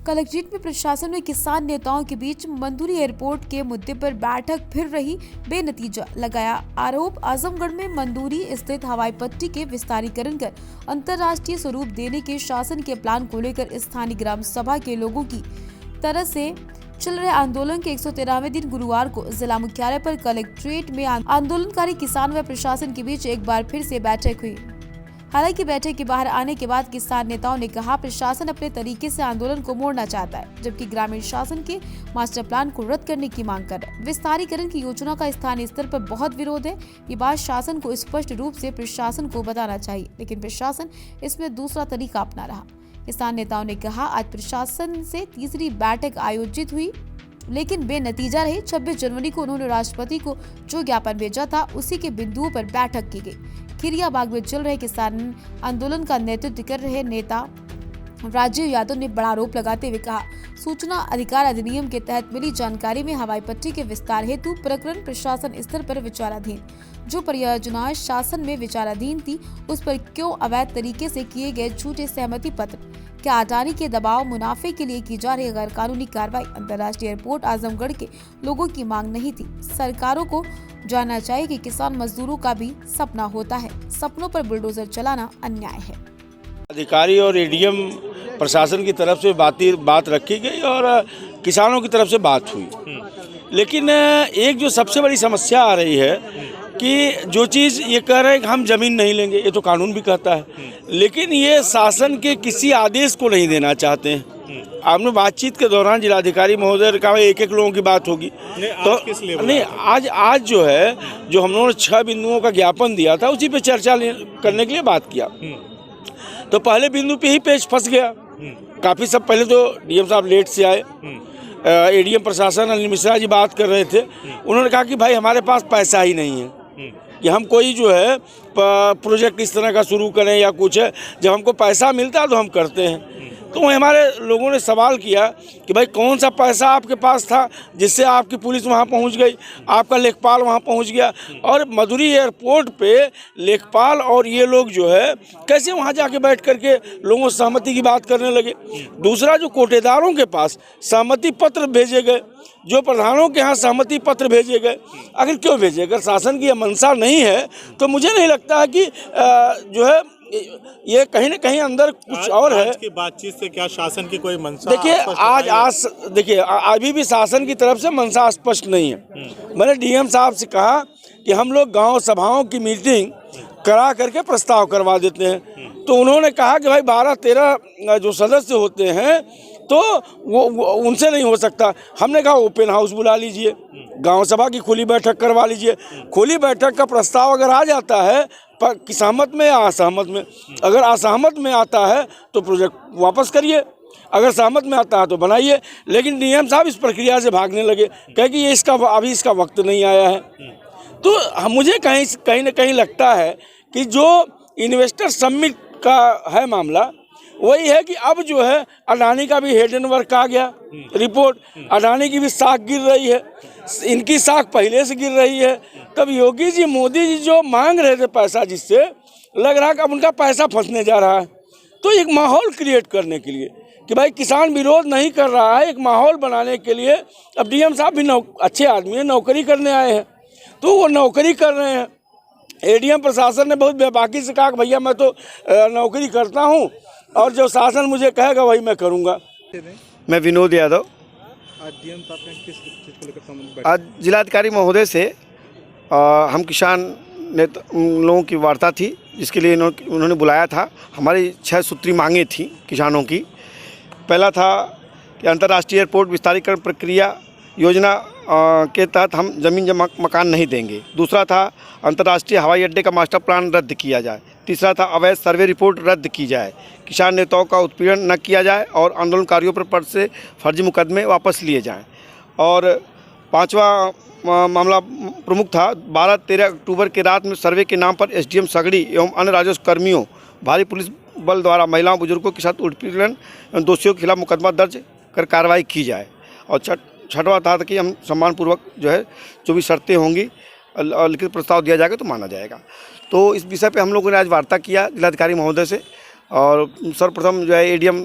Collectorate में प्रशासन में किसान नेताओं के बीच मंदुरी एयरपोर्ट के मुद्दे पर बैठक फिर रही बेनतीजा। लगाया आरोप, आजमगढ़ में मंदुरी स्थित हवाई पट्टी के विस्तारीकरण कर अंतर्राष्ट्रीय स्वरूप देने के शासन के प्लान को लेकर स्थानीय ग्राम सभा के लोगों की तरफ से चल रहे आंदोलन के 113वें दिन गुरुवार को जिला मुख्यालय पर कलेक्ट्रेट में आंदोलनकारी किसान व प्रशासन के बीच एक बार फिर से बैठक हुई। हालांकि बैठक के बाहर आने के बाद किसान नेताओं ने कहा प्रशासन अपने तरीके से आंदोलन को मोड़ना चाहता है, जबकि ग्रामीण शासन के मास्टर प्लान को रद्द करने की मांग कर रहे हैं। विस्तारीकरण की योजना का स्थानीय स्तर पर बहुत विरोध है। ये बात शासन को स्पष्ट रूप से प्रशासन को बताना चाहिए, लेकिन प्रशासन इसमें दूसरा तरीका अपना रहा। किसान नेताओं ने कहा आज प्रशासन से तीसरी बैठक आयोजित हुई, लेकिन बेनतीजा रही। 26 जनवरी को उन्होंने राष्ट्रपति को जो ज्ञापन भेजा था उसी के बिंदुओं पर बैठक की गई। खिरियाबाग में चल रहे किसान आंदोलन का नेतृत्व कर रहे नेता राजीव यादव ने बड़ा आरोप लगाते हुए कहा सूचना अधिकार अधिनियम के तहत मिली जानकारी में हवाई पट्टी के विस्तार हेतु प्रकरण प्रशासन स्तर पर विचाराधीन। जो परियोजनाएं शासन में विचाराधीन थी उस पर क्यों अवैध तरीके से किए गए झूठे सहमति पत्र, क्या अटारी के दबाव मुनाफे के लिए की जा रही गैर कानूनी कार्रवाई, अंतर्राष्ट्रीय एयरपोर्ट आजमगढ़ के लोगों की मांग नहीं थी। सरकारों को जानना चाहिए कि किसान मजदूरों का भी सपना होता है, सपनों पर बुलडोजर चलाना अन्याय है। अधिकारी और एडीएम प्रशासन की तरफ से बात रखी गई और किसानों की तरफ से बात हुई, लेकिन एक जो सबसे बड़ी समस्या आ रही है कि जो चीज़ ये कह रहे हैं कि हम ज़मीन नहीं लेंगे, ये तो कानून भी कहता है, लेकिन ये शासन के किसी आदेश को नहीं देना चाहते हैं। आपने बातचीत के दौरान जिलाधिकारी महोदय ने कहा एक लोगों की बात होगी, तो नहीं आज जो है जो हम लोगों ने 6 बिंदुओं का ज्ञापन दिया था उसी पे चर्चा करने के लिए बात किया, तो पहले बिंदु पे ही पेच फंस गया। काफ़ी सब पहले तो डीएम साहब लेट से आए, एडीएम प्रशासन अनिल मिश्रा जी बात कर रहे थे, उन्होंने कहा कि भाई हमारे पास पैसा ही नहीं है कि हम कोई जो है प्रोजेक्ट इस तरह का शुरू करें या कुछ है, जब हमको पैसा मिलता है तो हम करते हैं। तो हमारे लोगों ने सवाल किया कि भाई कौन सा पैसा आपके पास था जिससे आपकी पुलिस वहाँ पहुँच गई, आपका लेखपाल वहाँ पहुँच गया, और मधुरी एयरपोर्ट पे लेखपाल और ये लोग जो है कैसे वहाँ जाके बैठ करके लोगों से सहमति की बात करने लगे। दूसरा, जो कोटेदारों के पास सहमति पत्र भेजे गए, जो प्रधानों के यहाँ सहमति पत्र भेजे गए, आखिर क्यों भेजे? अगर शासन की यह मंशा नहीं है तो मुझे नहीं लगता है कि जो है ये कहीं ना कहीं अंदर कुछ और है। आज की बातचीत से क्या शासन की कोई मंशा? देखिए अभी भी शासन की तरफ से मंशा स्पष्ट नहीं है। मैंने डीएम साहब से कहा कि हम लोग गांव सभाओं की मीटिंग करा करके प्रस्ताव करवा देते हैं, तो उन्होंने कहा कि भाई 12-13 जो सदस्य होते हैं तो वो उनसे नहीं हो सकता। हमने कहा ओपन हाउस बुला लीजिए, गांव सभा की खुली बैठक करवा लीजिए। खुली बैठक का प्रस्ताव अगर आ जाता है कि सहमत में या असहमत में, अगर असहमत में आता है तो प्रोजेक्ट वापस करिए, अगर सहमत में आता है तो बनाइए। लेकिन डीएम साहब इस प्रक्रिया से भागने लगे, कहे कि ये अभी इसका वक्त नहीं आया है। तो मुझे कहीं ना कहीं लगता है कि जो इन्वेस्टर समिट का है मामला, वही है कि अब जो है अडानी का भी हेड एंड वर्क आ गया रिपोर्ट, अडानी की भी साख गिर रही है, इनकी साख पहले से गिर रही है। तब योगी जी मोदी जी जो मांग रहे थे पैसा, जिससे लग रहा है कि अब उनका पैसा फंसने जा रहा है। तो एक माहौल क्रिएट करने के लिए कि भाई किसान विरोध नहीं कर रहा है, एक माहौल बनाने के लिए अब डीएम साहब भी अच्छे आदमी हैं, नौकरी करने आए हैं, तो वो नौकरी कर रहे हैं। एडीएम प्रशासन ने बहुत बेबाकी से कहा कि भैया मैं तो नौकरी करता हूँ और जो शासन मुझे कहेगा वही मैं करूँगा। मैं विनोद यादव। आज जिलाधिकारी महोदय से हम किसान नेता लोगों की वार्ता थी, जिसके लिए उन्होंने बुलाया था। हमारी 6 सूत्री मांगे थी किसानों की। पहला था कि अंतर्राष्ट्रीय एयरपोर्ट विस्तारीकरण प्रक्रिया योजना के तहत हम ज़मीन जमा मकान नहीं देंगे। दूसरा था अंतर्राष्ट्रीय हवाई अड्डे का मास्टर प्लान रद्द किया जाए। तीसरा था अवैध सर्वे रिपोर्ट रद्द की जाए, किसान नेताओं का उत्पीड़न न किया जाए और आंदोलनकारियों पर पद से फर्जी मुकदमे वापस लिए जाएं। और 5वां मामला प्रमुख था 12-13 अक्टूबर के रात में सर्वे के नाम पर एसडीएम सगड़ी एवं अन्य राजस्व कर्मियों भारी पुलिस बल द्वारा महिलाओं बुजुर्गों के साथ उत्पीड़न एवं दोषियों के खिलाफ मुकदमा दर्ज कर कार्रवाई की जाए। और 6वां था कि हम सम्मानपूर्वक जो है जो भी शर्तें होंगी लिखित प्रस्ताव दिया जाएगा तो माना जाएगा। तो इस विषय पे हम लोगों ने आज वार्ता किया जिलाधिकारी महोदय से। और सर्वप्रथम जो है एडीएम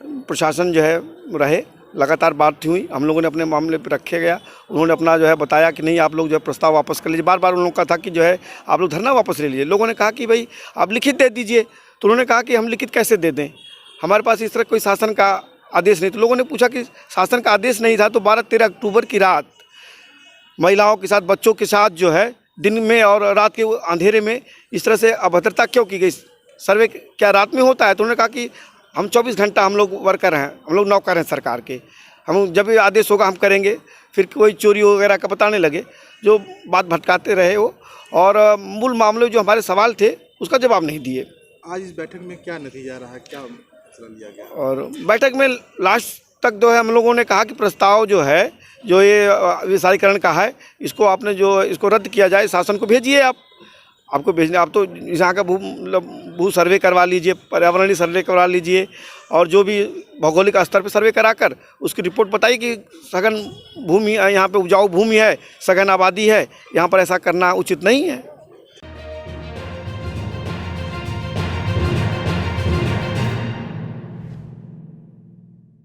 प्रशासन जो है रहे, लगातार बात हुई, हम लोगों ने अपने मामले पर रखे गया। उन्होंने अपना जो है बताया कि नहीं आप लोग जो है प्रस्ताव वापस कर लीजिए। बार बार उन लोगों का था कि जो है आप लोग धरना वापस ले लीजिए। लोगों ने कहा कि भाई आप लिखित दे दीजिए, तो उन्होंने कहा कि हम लिखित कैसे दे दें, हमारे पास इस तरह कोई शासन का आदेश नहीं। तो लोगों ने पूछा कि शासन का आदेश नहीं था तो 12-13 अक्टूबर की रात महिलाओं के साथ, बच्चों के साथ जो है दिन में और रात के अंधेरे में इस तरह से अभद्रता क्यों की गई? सर्वे क्या रात में होता है? तो उन्होंने कहा कि हम 24 घंटा हम लोग वर्कर हैं, हम लोग नौकर हैं सरकार के, हम जब भी आदेश होगा हम करेंगे। फिर कोई चोरी वगैरह का बताने लगे, जो बात भटकाते रहे वो, और मूल मामले जो हमारे सवाल थे उसका जवाब नहीं दिए। आज इस बैठक में क्या नतीजा रहा, क्या फैसला लिया गया? और बैठक में लास्ट तक जो है हम लोगों ने कहा कि प्रस्ताव जो है, जो ये विस्तारीकरण का है, इसको आपने जो इसको रद्द किया जाए, शासन को भेजिए। आपको भेजने, आप तो यहाँ का भू सर्वे करवा लीजिए, पर्यावरणीय सर्वे करवा लीजिए, और जो भी भौगोलिक स्तर पर सर्वे कराकर उसकी रिपोर्ट बताइए कि सघन भूमि यहाँ पे उपजाऊ भूमि है, सघन आबादी है, यहाँ पर ऐसा करना उचित नहीं है।